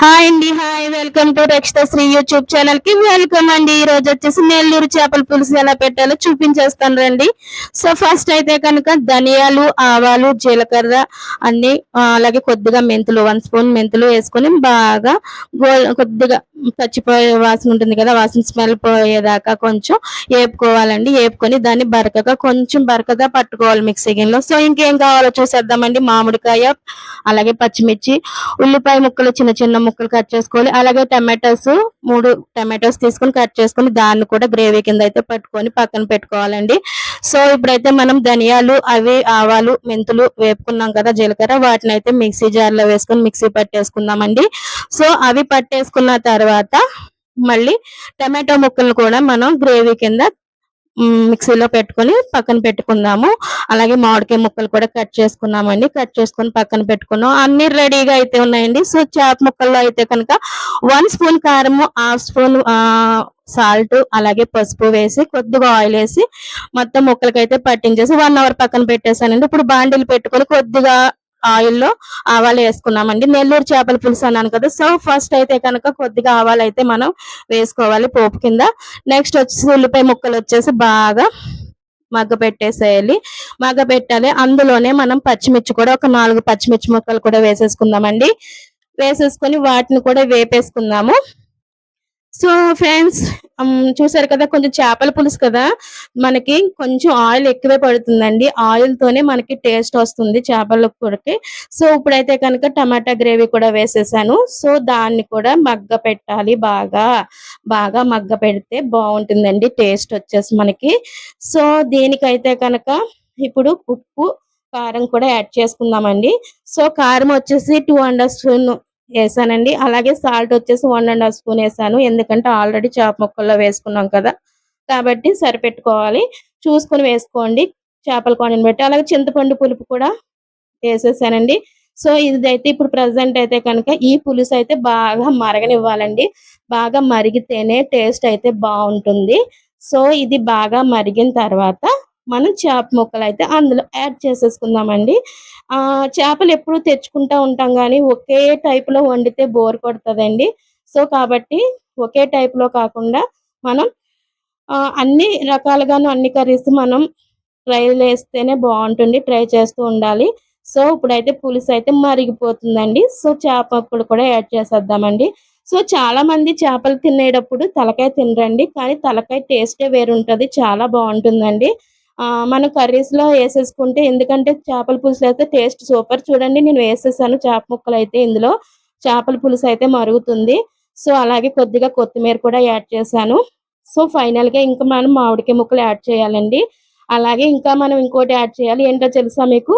Hi అండి. Hi, welcome to Rakshita Sri YouTube channel కి welcome అండి. ఈ రోజు వచ్చేసి నెల్లూరు చేపల పులుసు ఎలా పెట్టాలో చూపించేస్తాను రండి. సో ఫస్ట్ అయితే కనుక ధనియాలు, ఆవాలు, జీలకర్ర అన్ని అలాగే కొద్దిగా మెంతులు 1 స్పూన్ మెంతులు వేసుకొని బాగా కొద్దిగా పచ్చిపోయే వాసన ఉంటుంది కదా, వాసన స్మెల్ పోయేదాకా కొంచెం వేపుకోవాలండి. వేపుకొని దాన్ని కొంచెం బరకగా పట్టుకోవాలి మిక్సీ గిన్నెలో. సో ఇంకేం కావాలో చూసేద్దామండి. మామిడికాయ, అలాగే పచ్చిమిర్చి, ఉల్లిపాయ ముక్కలు చిన్న చిన్న ముక్కలు కట్ చేసుకోవాలి. అలాగే టమాటోస్ 3 టమాటోస్ తీసుకొని కట్ చేసుకొని దాన్ని కూడా గ్రేవీ కింద అయితే పట్టుకొని పక్కన పెట్టుకోవాలండి. సో ఇప్పుడైతే మనం ధనియాలు, అవి ఆవాలు, మెంతులు వేపుకున్నాం కదా, జీలకర్ర, వాటిని అయితే మిక్సీ జార్ లో వేసుకొని మిక్సీ పట్టేసుకుందామండి. సో అవి పట్టేసుకున్న తర్వాత మళ్ళీ టమాటో ముక్కలను కూడా మనం గ్రేవీ కింద మిక్సీలో పెట్టుకొని పక్కన పెట్టుకుందాము. అలాగే మామిడికాయ ముక్కలు కూడా కట్ చేసుకున్నామండి. కట్ చేసుకొని పక్కన పెట్టుకున్నాం. అన్ని రెడీగా అయితే ఉన్నాయండి. సో చేప ముక్కల్లో అయితే కనుక 1 స్పూన్ కారము, 1/2 స్పూన్ సాల్ట్, అలాగే పసుపు వేసి కొద్దిగా ఆయిల్ వేసి మొత్తం ముక్కలకైతే పట్టించేసి 1 అవర్ పక్కన పెట్టేశానండి. ఇప్పుడు బాండిల్ పెట్టుకొని కొద్దిగా ఆయిల్లో ఆవాలు వేసుకున్నామండి. నెల్లూరు చేపల పులుసు అన్నాను కదా, సో ఫస్ట్ అయితే కనుక కొద్దిగా ఆవాలు అయితే మనం వేసుకోవాలి పోపు కింద. నెక్స్ట్ వచ్చేసి ఉల్లిపాయ ముక్కలు వచ్చేసి బాగా మగ్గ పెట్టేసేయాలి, మగ్గ పెట్టాలి. అందులోనే మనం పచ్చిమిర్చి కూడా ఒక 4 పచ్చిమిర్చి ముక్కలు కూడా వేసేసుకుందామండి. వేసేసుకొని వాటిని కూడా వేపేసుకుందాము. సో ఫ్రెండ్స్, చూసారు కదా, కొంచెం చేపల పులుసు కదా, మనకి కొంచెం ఆయిల్ ఎక్కువే పడుతుందండి. ఆయిల్ తోనే మనకి టేస్ట్ వస్తుంది చేపల కూరకి. సో ఇప్పుడైతే కనుక టమాటా గ్రేవీ కూడా వేసేసాను. సో దాన్ని కూడా మగ్గ పెట్టాలి, బాగా బాగా మగ్గ పెడితే బాగుంటుందండి టేస్ట్ వచ్చేసి మనకి. సో దీనికైతే కనుక ఇప్పుడు ఉప్పు, కారం కూడా యాడ్ చేసుకుందామండి. సో కారం వచ్చేసి 2½ స్పూన్ వేసానండి. అలాగే సాల్ట్ వచ్చేసి 1½ స్పూన్ వేసాను. ఎందుకంటే ఆల్రెడీ చేప ముక్కల్లో వేసుకున్నాం కదా, కాబట్టి సరిపెట్టుకోవాలి, చూసుకొని వేసుకోండి చేపల క్వాంటిటీని బట్టి. అలాగే చింతపండు పులుపు కూడా వేసేసానండి. సో ఇదైతే ఇప్పుడు ప్రజెంట్ అయితే కనుక ఈ పులుసు అయితే బాగా మరగనివ్వాలండి. బాగా మరిగితేనే టేస్ట్ అయితే బాగుంటుంది. సో ఇది బాగా మరిగిన తర్వాత మనం చేప ముక్కలు అయితే అందులో యాడ్ చేసేసుకుందామండి. చేపలు ఎప్పుడు తెచ్చుకుంటా ఉంటాం కానీ ఒకే టైప్లో వండితే బోర్ కొడుతుందండి. సో కాబట్టి ఒకే టైప్లో కాకుండా మనం అన్ని రకాలుగాను అన్ని కర్రీస్ మనం ట్రైలు వేస్తేనే బాగుంటుంది, ట్రై చేస్తూ ఉండాలి. సో ఇప్పుడైతే పులుసు అయితే మరిగిపోతుందండి. సో చేప ముక్కలు కూడా యాడ్ చేసేద్దామండి. సో చాలా మంది చేపలు తినేటప్పుడు తలకాయ తినరండి, కానీ తలకాయ టేస్టే వేరుంటుంది, చాలా బాగుంటుందండి. మనం కర్రీస్లో వేసేసుకుంటే, ఎందుకంటే చేపల పులుసు అయితే టేస్ట్ సూపర్. చూడండి నేను వేసేసాను చేప ముక్కలు అయితే ఇందులో, చేపల పులుసు అయితే మరుగుతుంది. సో అలాగే కొద్దిగా కొత్తిమీర కూడా యాడ్ చేశాను. సో ఫైనల్గా ఇంకా మనం మామిడికాయ ముక్కలు యాడ్ చేయాలండి. అలాగే ఇంకా మనం ఇంకోటి యాడ్ చేయాలి, ఏంటో తెలుసా మీకు?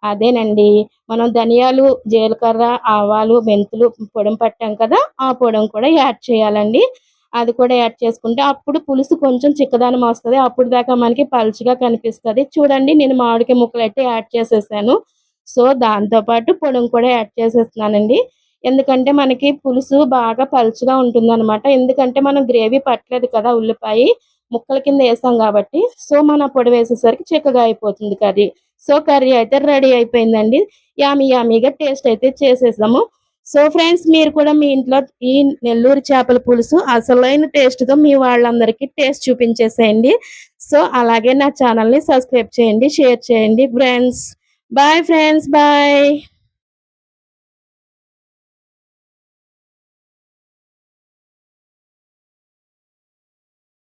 అదేనండి, మనం ధనియాలు, జీలకర్ర, ఆవాలు, మెంతులు పొడిం పట్టాం కదా, ఆ పొడిం కూడా యాడ్ చేయాలండి. అది కూడా యాడ్ చేసుకుంటే అప్పుడు పులుసు కొంచెం చిక్కదనం వస్తుంది. అప్పుడు దాకా మనకి పలుచగా కనిపిస్తుంది. చూడండి నేను మామిడికాయ ముక్కలు అయితే యాడ్ చేసేసాను. సో దాంతోపాటు పొడిం కూడా యాడ్ చేసేస్తున్నానండి. ఎందుకంటే మనకి పులుసు బాగా పలుచగా ఉంటుందన్నమాట. ఎందుకంటే మనం గ్రేవీ పట్టలేదు కదా, ఉల్లిపాయ ముక్కల కింద వేసాం కాబట్టి. సో మన పొడి వేసేసరికి చిక్కగా అయిపోతుంది కర్రీ. సో కర్రీ అయితే రెడీ అయిపోయిందండి. యామీ యామీగా టేస్ట్ అయితే చేసేసాము. సో ఫ్రెండ్స్, మీరు కూడా మీ ఇంట్లో ఈ నెల్లూరు చేపల పులుసు అసలైన టేస్ట్తో మీ వాళ్ళందరికీ టేస్ట్ చూపించేసేయండి. సో అలాగే నా ఛానల్ని సబ్స్క్రైబ్ చేయండి, షేర్ చేయండి ఫ్రెండ్స్. Bye friends, bye.